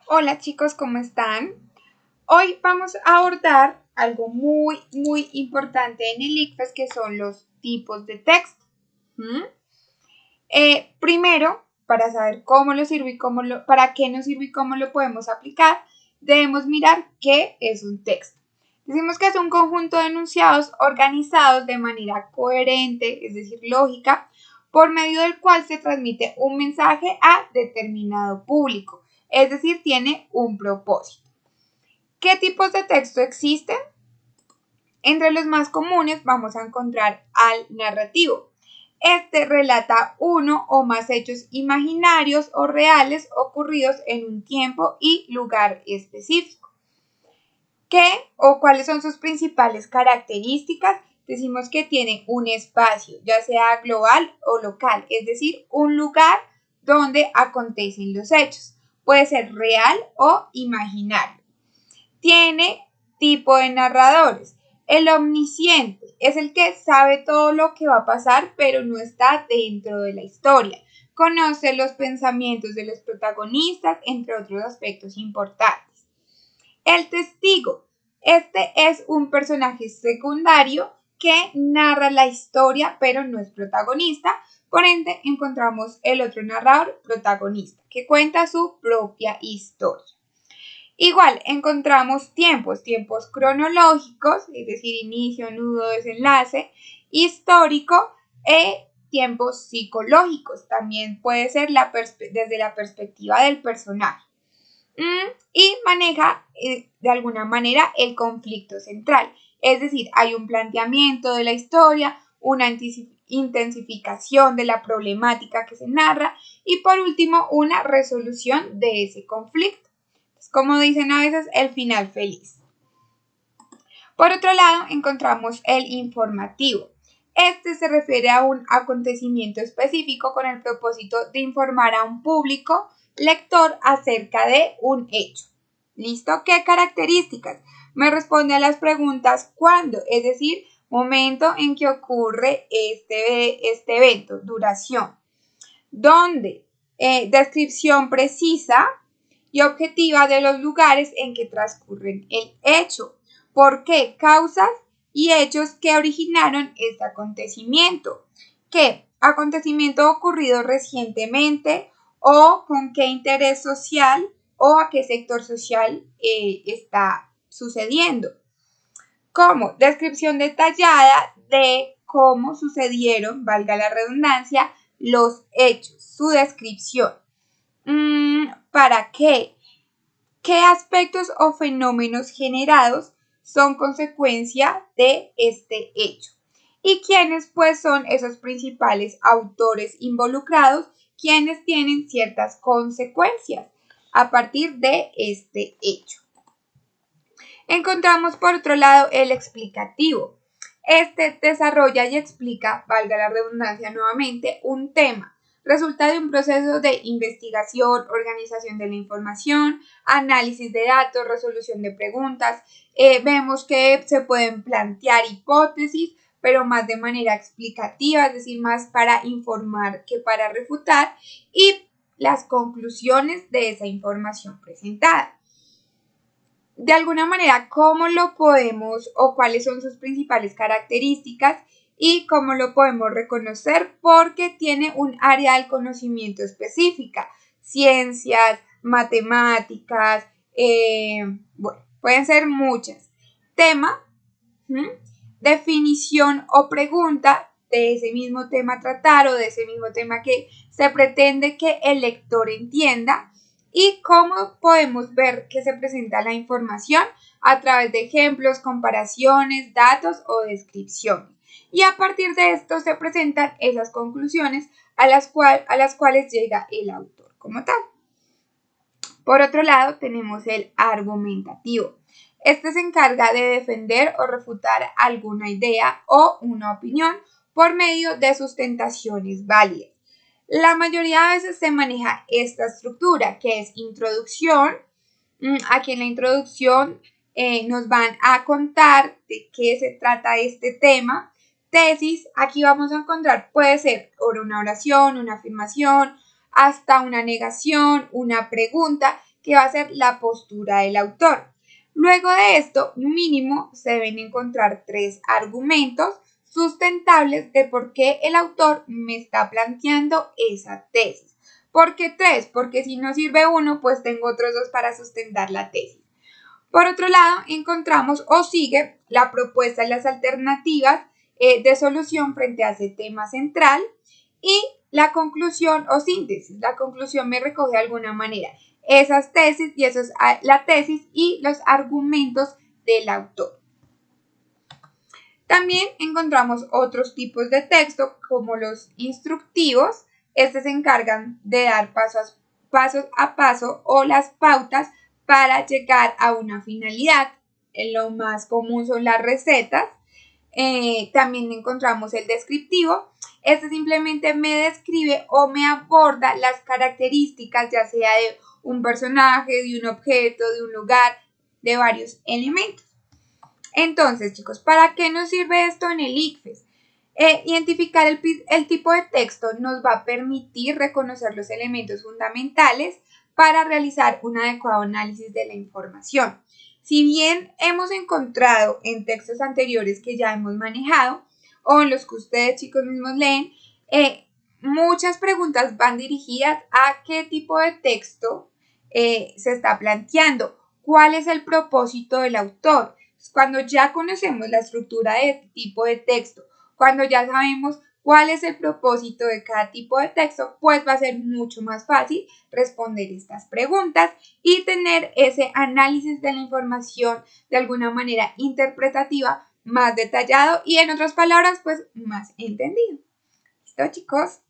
Hola chicos, ¿cómo están? Hoy vamos a abordar algo muy importante en el ICFES, que son los tipos de texto. Primero, para saber cómo lo sirve y para qué nos sirve y cómo lo podemos aplicar, debemos mirar qué es un texto. Decimos que es un conjunto de enunciados organizados de manera coherente, es decir, lógica, por medio del cual se transmite un mensaje a determinado público, es decir, tiene un propósito. ¿Qué tipos de texto existen? Entre los más comunes vamos a encontrar al narrativo. Este relata uno o más hechos imaginarios o reales ocurridos en un tiempo y lugar específico. ¿Qué o cuáles son sus principales características? Decimos que tiene un espacio, ya sea global o local, es decir, un lugar donde acontecen los hechos. Puede ser real o imaginario. Tiene tipo de narradores. El omnisciente es el que sabe todo lo que va a pasar, pero no está dentro de la historia. Conoce los pensamientos de los protagonistas, entre otros aspectos importantes. El testigo. Este es un personaje secundario que narra la historia, pero no es protagonista. Por ende, encontramos el otro narrador protagonista, que cuenta su propia historia. Igual, encontramos tiempos cronológicos, es decir, inicio, nudo, desenlace, histórico e tiempos psicológicos. También puede ser desde la perspectiva del personaje. Y maneja de alguna manera el conflicto central. Es decir, hay un planteamiento de la historia, una intensificación de la problemática que se narra y por último una resolución de ese conflicto. Como dicen a veces, el final feliz. Por otro lado, encontramos el informativo. Este se refiere a un acontecimiento específico con el propósito de informar a un público lector acerca de un hecho. ¿Listo? ¿Qué características? Me responde a las preguntas ¿cuándo? Es decir, momento en que ocurre este evento, duración. ¿Dónde? Descripción precisa y objetiva de los lugares en que transcurre el hecho. ¿Por qué? Causas y hechos que originaron este acontecimiento. ¿Qué? Acontecimiento ocurrido recientemente o con qué interés social o a qué sector social está sucediendo. ¿Cómo? Descripción detallada de cómo sucedieron, valga la redundancia, los hechos, su descripción. ¿Para qué? ¿Qué aspectos o fenómenos generados son consecuencia de este hecho? ¿Y quiénes pues son esos principales autores involucrados, quienes tienen ciertas consecuencias a partir de este hecho? Encontramos por otro lado el explicativo. Este desarrolla y explica, valga la redundancia nuevamente, un tema. Resulta de un proceso de investigación, organización de la información, análisis de datos, resolución de preguntas. Vemos que se pueden plantear hipótesis, pero más de manera explicativa, es decir, más para informar que para refutar, y las conclusiones de esa información presentada. De alguna manera, ¿cómo lo podemos o cuáles son sus principales características y cómo lo podemos reconocer? Porque tiene un área del conocimiento específica, ciencias, matemáticas, bueno, pueden ser muchas. Tema, definición o pregunta de ese mismo tema a tratar o de ese mismo tema que se pretende que el lector entienda. ¿Y cómo podemos ver que se presenta la información? A través de ejemplos, comparaciones, datos o descripciones. Y a partir de esto se presentan esas conclusiones a las cuales llega el autor como tal. Por otro lado, tenemos el argumentativo. Este se encarga de defender o refutar alguna idea o una opinión por medio de sustentaciones válidas. La mayoría de veces se maneja esta estructura, que es introducción. Aquí en la introducción nos van a contar de qué se trata este tema. Tesis, aquí vamos a encontrar, puede ser una oración, una afirmación, hasta una negación, una pregunta, que va a ser la postura del autor. Luego de esto, mínimo se deben encontrar 3 argumentos sustentables de por qué el autor me está planteando esa tesis. ¿Por qué 3? Porque si no sirve uno, pues tengo otros 2 para sustentar la tesis. Por otro lado, encontramos o sigue la propuesta y las alternativas de solución frente a ese tema central y la conclusión o síntesis. La conclusión me recoge de alguna manera esas tesis y la tesis y los argumentos del autor. También encontramos otros tipos de texto como los instructivos. Estos se encargan de dar pasos a paso o las pautas para llegar a una finalidad. Lo más común son las recetas. También encontramos el descriptivo. Este simplemente me describe o me aborda las características, ya sea de un personaje, de un objeto, de un lugar, de varios elementos. Entonces, chicos, ¿para qué nos sirve esto en el ICFES? Identificar el tipo de texto nos va a permitir reconocer los elementos fundamentales para realizar un adecuado análisis de la información. Si bien hemos encontrado en textos anteriores que ya hemos manejado o en los que ustedes, chicos, mismos leen, muchas preguntas van dirigidas a qué tipo de texto se está planteando, cuál es el propósito del autor. Cuando ya conocemos la estructura de este tipo de texto, cuando ya sabemos cuál es el propósito de cada tipo de texto, pues va a ser mucho más fácil responder estas preguntas y tener ese análisis de la información de alguna manera interpretativa más detallado y, en otras palabras, pues más entendido. ¿Listo, chicos?